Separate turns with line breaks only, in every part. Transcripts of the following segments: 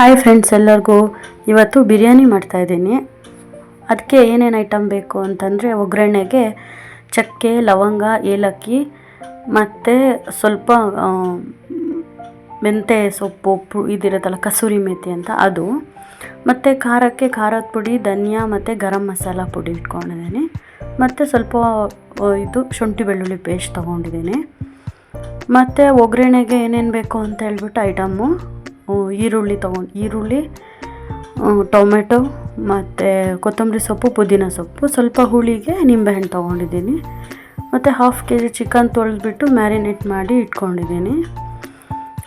Hi friends, ಎಲ್ಲರಿಗೂ ಇವತ್ತು ಬಿರಿಯಾನಿ ಮಾಡ್ತಾಯಿದ್ದೀನಿ. ಅದಕ್ಕೆ ಏನೇನು ಐಟಮ್ ಬೇಕು ಅಂತಂದರೆ, ಒಗ್ಗರಣೆಗೆ ಚಕ್ಕೆ, ಲವಂಗ, ಏಲಕ್ಕಿ ಮತ್ತು ಸ್ವಲ್ಪ ಮೆಂತ್ಯ ಸೊಪ್ಪು ಇದಿರುತ್ತಲ್ಲ, ಕಸೂರಿ ಮೇಥಿ ಅಂತ ಅದು, ಮತ್ತು ಖಾರಕ್ಕೆ ಖಾರದ ಪುಡಿ, ಧನಿಯಾ ಮತ್ತು ಗರಂ ಮಸಾಲ ಪುಡಿ ಇಟ್ಕೊಂಡಿದ್ದೀನಿ. ಮತ್ತು ಸ್ವಲ್ಪ ಶುಂಠಿ ಬೆಳ್ಳುಳ್ಳಿ ಪೇಸ್ಟ್ ತೊಗೊಂಡಿದ್ದೀನಿ. ಮತ್ತು ಒಗ್ಗರಣೆಗೆ ಏನೇನು ಬೇಕು ಅಂತ ಹೇಳ್ಬಿಟ್ಟು ಐಟಮ್ಮು: ಈರುಳ್ಳಿ, ಟೊಮೆಟೊ ಮತ್ತು ಕೊತ್ತಂಬರಿ ಸೊಪ್ಪು, ಪುದೀನ ಸೊಪ್ಪು, ಸ್ವಲ್ಪ ಹುಳಿಗೆ ನಿಂಬೆಹಣ್ಣು ತೊಗೊಂಡಿದ್ದೀನಿ. ಮತ್ತು 1/2 kg ಚಿಕನ್ ತೊಳೆದ್ಬಿಟ್ಟು ಮ್ಯಾರಿನೇಟ್ ಮಾಡಿ ಇಟ್ಕೊಂಡಿದ್ದೀನಿ.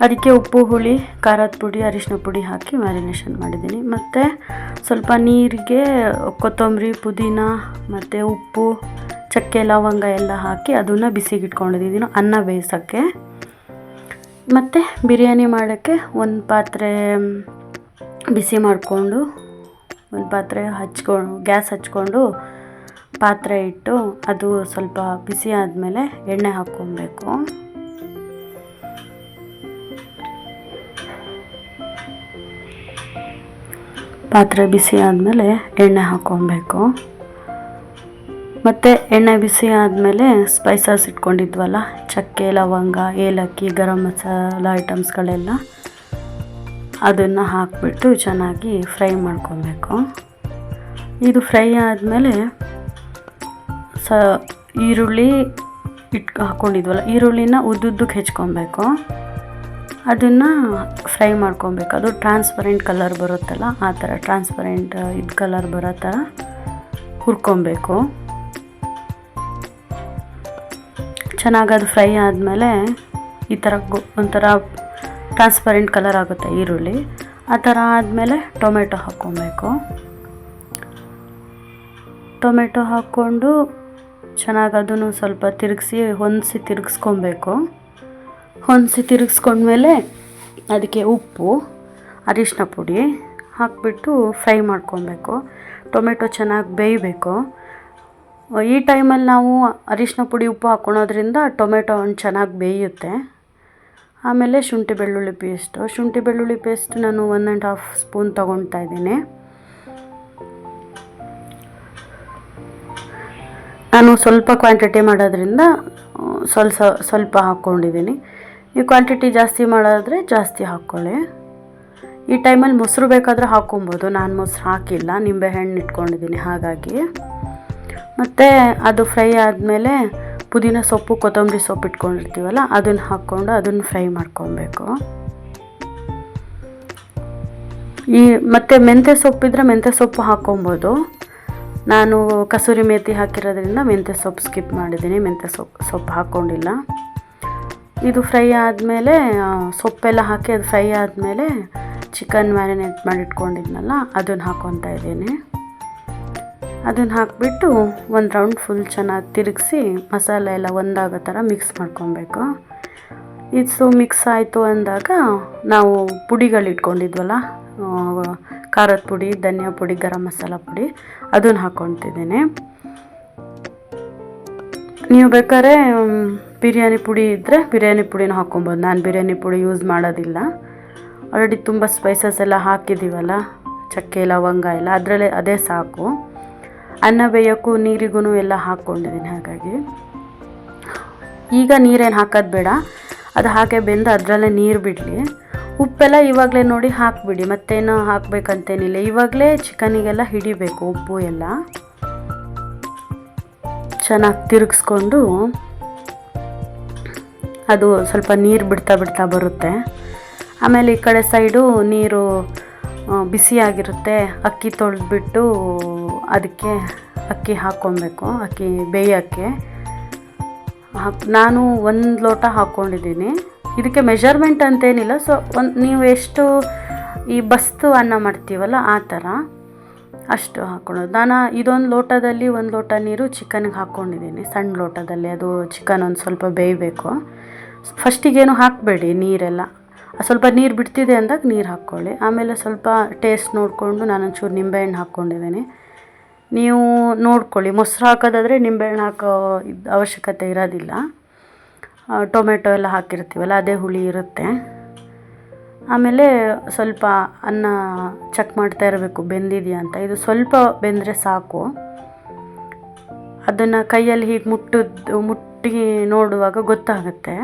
ಅದಕ್ಕೆ ಉಪ್ಪು, ಹುಳಿ, ಖಾರದ ಪುಡಿ, ಅರಿಶಿನ ಪುಡಿ ಹಾಕಿ ಮ್ಯಾರಿನೇಷನ್ ಮಾಡಿದ್ದೀನಿ. ಮತ್ತು ಸ್ವಲ್ಪ ನೀರಿಗೆ ಕೊತ್ತಂಬರಿ, ಪುದೀನ ಮತ್ತು ಉಪ್ಪು, ಚಕ್ಕೆ, ಲವಂಗ ಎಲ್ಲ ಹಾಕಿ ಅದನ್ನು ಬಿಸಿಗೆ ಇಟ್ಕೊಂಡಿದ್ದೀನಿ ಅನ್ನ ಬೇಯಿಸೋಕ್ಕೆ. ಮತ್ತು ಬಿರಿಯಾನಿ ಮಾಡೋಕ್ಕೆ ಒಂದು ಪಾತ್ರೆ ಬಿಸಿ ಮಾಡಿಕೊಂಡು, ಗ್ಯಾಸ್ ಹಚ್ಕೊಂಡು ಪಾತ್ರೆ ಇಟ್ಟು ಅದು ಸ್ವಲ್ಪ ಬಿಸಿ ಆದಮೇಲೆ ಎಣ್ಣೆ ಹಾಕ್ಕೊಬೇಕು. ಪಾತ್ರೆ ಬಿಸಿ ಆದಮೇಲೆ ಎಣ್ಣೆ ಹಾಕ್ಕೊಬೇಕು. ಮತ್ತು ಎಣ್ಣೆ ಬಿಸಿ ಆದಮೇಲೆ ಸ್ಪೈಸಸ್ ಇಟ್ಕೊಂಡಿದ್ವಲ್ಲ, ಚಕ್ಕೆ, ಲವಂಗ, ಏಲಕ್ಕಿ, ಗರಂ ಮಸಾಲ ಐಟಮ್ಸ್ಗಳೆಲ್ಲ, ಅದನ್ನು ಹಾಕಿಬಿಟ್ಟು ಚೆನ್ನಾಗಿ ಫ್ರೈ ಮಾಡ್ಕೊಬೇಕು. ಇದು ಫ್ರೈ ಆದಮೇಲೆ ಈರುಳ್ಳಿ ಹಾಕ್ಕೊಂಡಿದ್ವಲ್ಲ, ಈರುಳ್ಳಿನ ಉದ್ದುದ್ದಕ್ಕೆ ಹೆಚ್ಕೊಬೇಕು. ಅದನ್ನು ಫ್ರೈ ಮಾಡ್ಕೊಬೇಕು. ಅದು ಟ್ರಾನ್ಸ್ಪರೆಂಟ್ ಕಲರ್ ಬರುತ್ತಲ್ಲ, ಆ ಥರ ಟ್ರಾನ್ಸ್ಪರೆಂಟ್ ಕಲರ್ ಬರೋ ಥರ ಹುರ್ಕೊಬೇಕು. ಚೆನ್ನಾಗಿ ಅದು ಫ್ರೈ ಆದಮೇಲೆ ಈ ಥರ ಒಂಥರ ಟ್ರಾನ್ಸ್ಪರೆಂಟ್ ಕಲರ್ ಆಗುತ್ತೆ ಈರುಳ್ಳಿ. ಆ ಥರ ಆದಮೇಲೆ ಟೊಮೆಟೊ ಹಾಕ್ಕೊಬೇಕು. ಟೊಮೆಟೊ ಹಾಕ್ಕೊಂಡು ಚೆನ್ನಾಗಿ ಅದನ್ನು ಸ್ವಲ್ಪ ತಿರುಗಿಸ್ಕೊಂಡ್ಮೇಲೆ ಅದಕ್ಕೆ ಉಪ್ಪು, ಅರಿಶಿನ ಪುಡಿ ಹಾಕಿಬಿಟ್ಟು ಫ್ರೈ ಮಾಡ್ಕೊಬೇಕು. ಟೊಮೆಟೊ ಚೆನ್ನಾಗಿ ಬೇಯಬೇಕು. ಈ ಟೈಮಲ್ಲಿ ನಾವು ಅರಿಶಿನ ಪುಡಿ, ಉಪ್ಪು ಹಾಕ್ಕೊಳೋದ್ರಿಂದ ಟೊಮೆಟೊ ಹಣ್ಣು ಚೆನ್ನಾಗಿ ಬೇಯುತ್ತೆ. ಆಮೇಲೆ ಶುಂಠಿ ಬೆಳ್ಳುಳ್ಳಿ ಪೇಸ್ಟ್ ನಾನು 1.5 ಸ್ಪೂನ್ ತೊಗೊಳ್ತಾ ಇದ್ದೀನಿ. ನಾನು ಸ್ವಲ್ಪ ಕ್ವಾಂಟಿಟಿ ಮಾಡೋದ್ರಿಂದ ಸ್ವಲ್ಪ ಹಾಕ್ಕೊಂಡಿದ್ದೀನಿ. ಈ ಕ್ವಾಂಟಿಟಿ ಜಾಸ್ತಿ ಮಾಡೋದ್ರೆ ಜಾಸ್ತಿ ಹಾಕ್ಕೊಳ್ಳಿ. ಈ ಟೈಮಲ್ಲಿ ಮೊಸರು ಬೇಕಾದರೆ ಹಾಕ್ಕೊಬೋದು. ನಾನು ಮೊಸರು ಹಾಕಿಲ್ಲ, ನಿಂಬೆಹಣ್ಣು ಇಟ್ಕೊಂಡಿದ್ದೀನಿ ಹಾಗಾಗಿ. ಮತ್ತು ಅದು ಫ್ರೈ ಆದಮೇಲೆ ಪುದೀನ ಸೊಪ್ಪು, ಕೊತ್ತಂಬರಿ ಸೊಪ್ಪು ಇಟ್ಕೊಂಡಿರ್ತೀವಲ್ಲ, ಅದನ್ನು ಹಾಕ್ಕೊಂಡು ಅದನ್ನು ಫ್ರೈ ಮಾಡ್ಕೊಬೇಕು. ಮತ್ತು ಮೆಂತ್ಯ ಸೊಪ್ಪಿದ್ರೆ ಮೆಂತ್ಯ ಸೊಪ್ಪು ಹಾಕ್ಕೊಬೋದು. ನಾನು ಕಸೂರಿ ಮೇಥಿ ಹಾಕಿರೋದ್ರಿಂದ ಮೆಂತ್ಯ ಸೊಪ್ಪು ಸ್ಕಿಪ್ ಮಾಡಿದ್ದೀನಿ, ಮೆಂತ್ಯ ಸೊಪ್ಪು ಹಾಕ್ಕೊಂಡಿಲ್ಲ. ಇದು ಫ್ರೈ ಆದಮೇಲೆ ಸೊಪ್ಪೆಲ್ಲ ಹಾಕಿ ಅದು ಫ್ರೈ ಆದಮೇಲೆ ಚಿಕನ್ ಮ್ಯಾರಿನೇಟ್ ಮಾಡಿ ಇಟ್ಕೊಂಡಿದ್ನಲ್ಲ, ಅದನ್ನು ಹಾಕ್ಕೊತಾ ಇದ್ದೀನಿ. ಅದನ್ನು ಹಾಕಿಬಿಟ್ಟು ಒಂದು ರೌಂಡ್ ಫುಲ್ ಚೆನ್ನಾಗಿ ತಿರುಗಿಸಿ ಮಸಾಲೆ ಎಲ್ಲ ಒಂದಾಗೋ ಥರ ಮಿಕ್ಸ್ ಮಾಡ್ಕೊಬೇಕು. ಇದು ಮಿಕ್ಸ್ ಆಯಿತು ಅಂದಾಗ ನಾವು ಪುಡಿಗಳು ಇಟ್ಕೊಂಡಿದ್ವಲ್ಲ, ಖಾರದ ಪುಡಿ, ಧನಿಯಾ ಪುಡಿ, ಗರಂ ಮಸಾಲ ಪುಡಿ, ಅದನ್ನು ಹಾಕ್ಕೊತಿದ್ದೀನಿ. ನೀವು ಬೇಕಾದ್ರೆ ಬಿರಿಯಾನಿ ಪುಡಿ ಇದ್ದರೆ ಬಿರಿಯಾನಿ ಪುಡಿನೂ ಹಾಕ್ಕೊಬೋದು. ನಾನು ಬಿರಿಯಾನಿ ಪುಡಿ ಯೂಸ್ ಮಾಡೋದಿಲ್ಲ. ಆಲ್ರೆಡಿ ತುಂಬ ಸ್ಪೈಸಸ್ ಎಲ್ಲ ಹಾಕಿದ್ದೀವಲ್ಲ, ಚಕ್ಕೆ, ಲವಂಗ ಎಲ್ಲ ಅದರಲ್ಲೇ ಅದೇ ಸಾಕು. ಅನ್ನ ಬೇಯೋಕ್ಕೂ ನೀರಿಗೂ ಎಲ್ಲ ಹಾಕ್ಕೊಂಡಿದ್ದೀನಿ. ಹಾಗಾಗಿ ಈಗ ನೀರೇನು ಹಾಕೋದು ಬೇಡ, ಅದು ಹಾಗೆ ಬೆಂದು ಅದರಲ್ಲೇ ನೀರು ಬಿಡಲಿ. ಉಪ್ಪೆಲ್ಲ ಇವಾಗಲೇ ನೋಡಿ ಹಾಕಿಬಿಡಿ, ಮತ್ತೇನು ಹಾಕಬೇಕಂತೇನಿಲ್ಲ. ಇವಾಗಲೇ ಚಿಕನಿಗೆಲ್ಲ ಹಿಡಿಬೇಕು ಉಪ್ಪು ಎಲ್ಲ. ಚೆನ್ನಾಗಿ ತಿರುಗಿಸ್ಕೊಂಡು ಅದು ಸ್ವಲ್ಪ ನೀರು ಬಿಡ್ತಾ ಬರುತ್ತೆ. ಆಮೇಲೆ ಈ ಕಡೆ ಸೈಡು ನೀರು ಬಿಸಿಯಾಗಿರುತ್ತೆ. ಅಕ್ಕಿ ತೊಳೆದ್ಬಿಟ್ಟು ಅದಕ್ಕೆ ಅಕ್ಕಿ ಹಾಕ್ಕೊಬೇಕು. ಅಕ್ಕಿ ಬೇಯೋಕ್ಕೆ ನಾನು 1 ಲೋಟ ಹಾಕ್ಕೊಂಡಿದ್ದೀನಿ. ಇದಕ್ಕೆ ಮೆಷರ್ಮೆಂಟ್ ಅಂತೇನಿಲ್ಲ. ನೀವು ಎಷ್ಟು ಈ ಬಸ್ತು ಅನ್ನ ಮಾಡ್ತೀವಲ್ಲ ಆ ಥರ ಅಷ್ಟು ಹಾಕ್ಕೊಳ್ಳೋದು. ನಾನು ಇದೊಂದು ಲೋಟದಲ್ಲಿ 1 ಲೋಟ ನೀರು ಚಿಕನ್ಗೆ ಹಾಕ್ಕೊಂಡಿದ್ದೀನಿ, ಸಣ್ಣ ಲೋಟದಲ್ಲಿ. ಅದು ಚಿಕನ್ ಒಂದು ಸ್ವಲ್ಪ ಬೇಯಬೇಕು. ಫಸ್ಟಿಗೇನು ಹಾಕಬೇಡಿ ನೀರೆಲ್ಲ. ಸ್ವಲ್ಪ ನೀರು ಬಿಡ್ತಿದೆ ಅಂದಾಗ ನೀರು ಹಾಕ್ಕೊಳ್ಳಿ. ಆಮೇಲೆ ಸ್ವಲ್ಪ ಟೇಸ್ಟ್ ನೋಡಿಕೊಂಡು ನಾನೊಂಚೂರು ನಿಂಬೆಹಣ್ಣು ಹಾಕ್ಕೊಂಡಿದ್ದೀನಿ. ನೀವು ನೋಡ್ಕೊಳ್ಳಿ. ಮೊಸರು ಹಾಕೋದಾದರೆ ನಿಂಬೆಹಣ್ಣು ಹಾಕೋ ಅವಶ್ಯಕತೆ ಇರೋದಿಲ್ಲ. ಟೊಮೆಟೊ ಎಲ್ಲ ಹಾಕಿರ್ತೀವಲ್ಲ, ಅದೇ ಹುಳಿ ಇರುತ್ತೆ. ಆಮೇಲೆ ಸ್ವಲ್ಪ ಅನ್ನ ಚೆಕ್ ಮಾಡ್ತಾ ಇರಬೇಕು ಬೆಂದಿದೆಯಾ ಅಂತ. ಇದು ಸ್ವಲ್ಪ ಬೆಂದರೆ ಸಾಕು. ಅದನ್ನು ಕೈಯಲ್ಲಿ ಹೀಗೆ ಮುಟ್ಟಿ ನೋಡುವಾಗ ಗೊತ್ತಾಗುತ್ತೆ.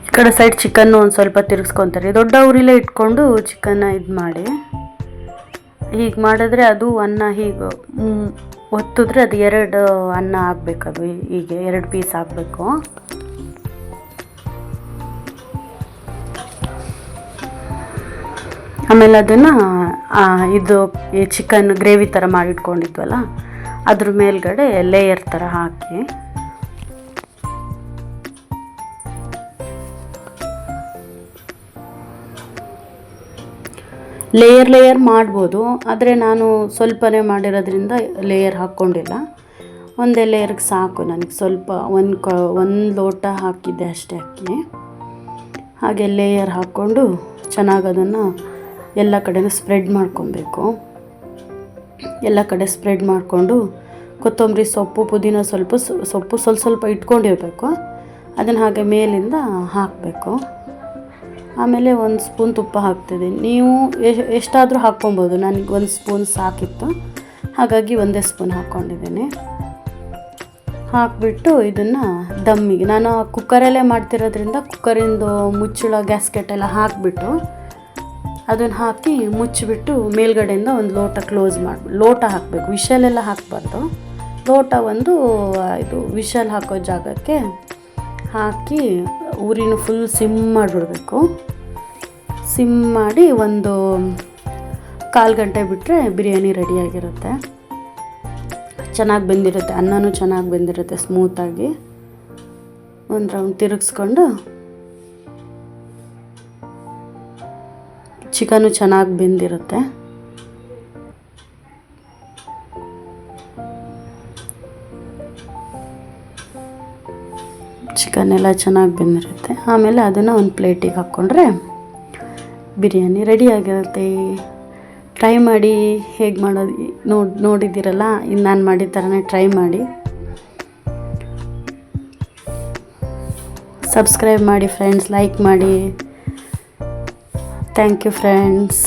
ಈ ಕಡೆ ಸೈಡ್ ಚಿಕನ್ನು ಒಂದು ಸ್ವಲ್ಪ ತಿರುಗಿಸ್ಕೊತಾರೆ. ದೊಡ್ಡ ಉರಿಲೇ ಇಟ್ಕೊಂಡು ಚಿಕನ್ನ ಇದು ಮಾಡಿ ಹೀಗೆ ಮಾಡಿದ್ರೆ ಅದು ಅನ್ನ ಹೀಗೆ ಒತ್ತಿದ್ರೆ ಅದು 2 ಅನ್ನ ಆಗಬೇಕು. ಅದು ಹೀಗೆ 2 ಪೀಸ್ ಆಗಬೇಕು. ಆಮೇಲೆ ಅದನ್ನು ಇದು ಈ ಚಿಕನ್ ಗ್ರೇವಿ ಥರ ಮಾಡಿಟ್ಕೊಂಡಿದ್ವಲ್ಲ ಅದ್ರ ಮೇಲ್ಗಡೆ ಲೇಯರ್ ಥರ ಹಾಕಿ ಲೇಯರ್ ಮಾಡ್ಬೋದು. ಆದರೆ ನಾನು ಸ್ವಲ್ಪನೇ ಮಾಡಿರೋದ್ರಿಂದ ಲೇಯರ್ ಹಾಕ್ಕೊಂಡಿಲ್ಲ. ಒಂದೇ ಲೇಯರ್ಗೆ ಸಾಕು ನನಗೆ. ಸ್ವಲ್ಪ ಒಂದು ಲೋಟ ಹಾಕಿದ್ದೆ ಅಷ್ಟೇ ಅಕ್ಕಿ. ಹಾಗೆ ಲೇಯರ್ ಹಾಕ್ಕೊಂಡು ಚೆನ್ನಾಗಿ ಅದನ್ನು ಎಲ್ಲ ಕಡೆನೂ ಸ್ಪ್ರೆಡ್ ಮಾಡ್ಕೊಬೇಕು. ಎಲ್ಲ ಕಡೆ ಸ್ಪ್ರೆಡ್ ಮಾಡಿಕೊಂಡು ಕೊತ್ತಂಬರಿ ಸೊಪ್ಪು ಪುದೀನ ಸೊಪ್ಪು ಸ್ವಲ್ಪ ಇಟ್ಕೊಂಡಿರಬೇಕು. ಅದನ್ನು ಹಾಗೆ ಮೇಲಿಂದ ಹಾಕಬೇಕು. ಆಮೇಲೆ 1 ಸ್ಪೂನ್ ತುಪ್ಪ ಹಾಕ್ತಿದ್ದೀನಿ. ನೀವು ಎಷ್ಟಾದರೂ ಹಾಕ್ಕೊಬೋದು. ನನಗೆ 1 ಸ್ಪೂನ್ ಸಾಕಿತ್ತು, ಹಾಗಾಗಿ 1 ಸ್ಪೂನ್ ಹಾಕ್ಕೊಂಡಿದ್ದೀನಿ. ಹಾಕಿಬಿಟ್ಟು ಇದನ್ನು ದಮ್ಮಿಗೆ ನಾನು ಕುಕ್ಕರಲ್ಲೇ ಮಾಡ್ತಿರೋದ್ರಿಂದ ಕುಕ್ಕರಿಂದು ಮುಚ್ಚಳ ಗ್ಯಾಸ್ಕೆಟೆಲ್ಲ ಹಾಕಿಬಿಟ್ಟು ಅದನ್ನು ಹಾಕಿ ಮುಚ್ಚಿಬಿಟ್ಟು ಮೇಲ್ಗಡೆಯಿಂದ ಒಂದು ಲೋಟ ಕ್ಲೋಸ್ ಲೋಟ ಹಾಕಬೇಕು. ವಿಷಲೆಲ್ಲ ಹಾಕಬಾರ್ದು. ಲೋಟ ಇದು ವಿಷಲ್ ಹಾಕೋ ಜಾಗಕ್ಕೆ ಹಾಕಿ ಉರಿನ ಫುಲ್ ಸಿಮ್ ಮಾಡಿಬಿಡ್ಬೇಕು. ಸಿಮ್ ಮಾಡಿ ಒಂದು 1/4 ಗಂಟೆ ಬಿಟ್ಟರೆ ಬಿರಿಯಾನಿ ರೆಡಿಯಾಗಿರುತ್ತೆ. ಚೆನ್ನಾಗಿ ಬೆಂದಿರುತ್ತೆ, ಅನ್ನನೂ ಚೆನ್ನಾಗಿ ಬೆಂದಿರುತ್ತೆ ಸ್ಮೂತಾಗಿ. ಒಂದು ರೌಂಡ್ ತಿರುಗಿಸ್ಕೊಂಡು ಚಿಕನು ಚೆನ್ನಾಗಿ ಬೆಂದಿರುತ್ತೆ. ಚಿಕನ್ ಎಲ್ಲ ಚೆನ್ನಾಗಿ ಬೆಂದಿರುತ್ತೆ. ಆಮೇಲೆ ಅದನ್ನು ಒಂದು ಪ್ಲೇಟಿಗೆ ಹಾಕ್ಕೊಂಡ್ರೆ ಬಿರಿಯಾನಿ ರೆಡಿಯಾಗಿರುತ್ತೆ. ಟ್ರೈ ಮಾಡಿ, ಹೇಗೆ ಮಾಡೋದು ನೋಡಿದ್ದೀರಲ್ಲ, ಇನ್ನು ನಾನು ಮಾಡಿದ ಥರನೇ ಟ್ರೈ ಮಾಡಿ. ಸಬ್ಸ್ಕ್ರೈಬ್ ಮಾಡಿ ಫ್ರೆಂಡ್ಸ್, ಲೈಕ್ ಮಾಡಿ. Thank you friends.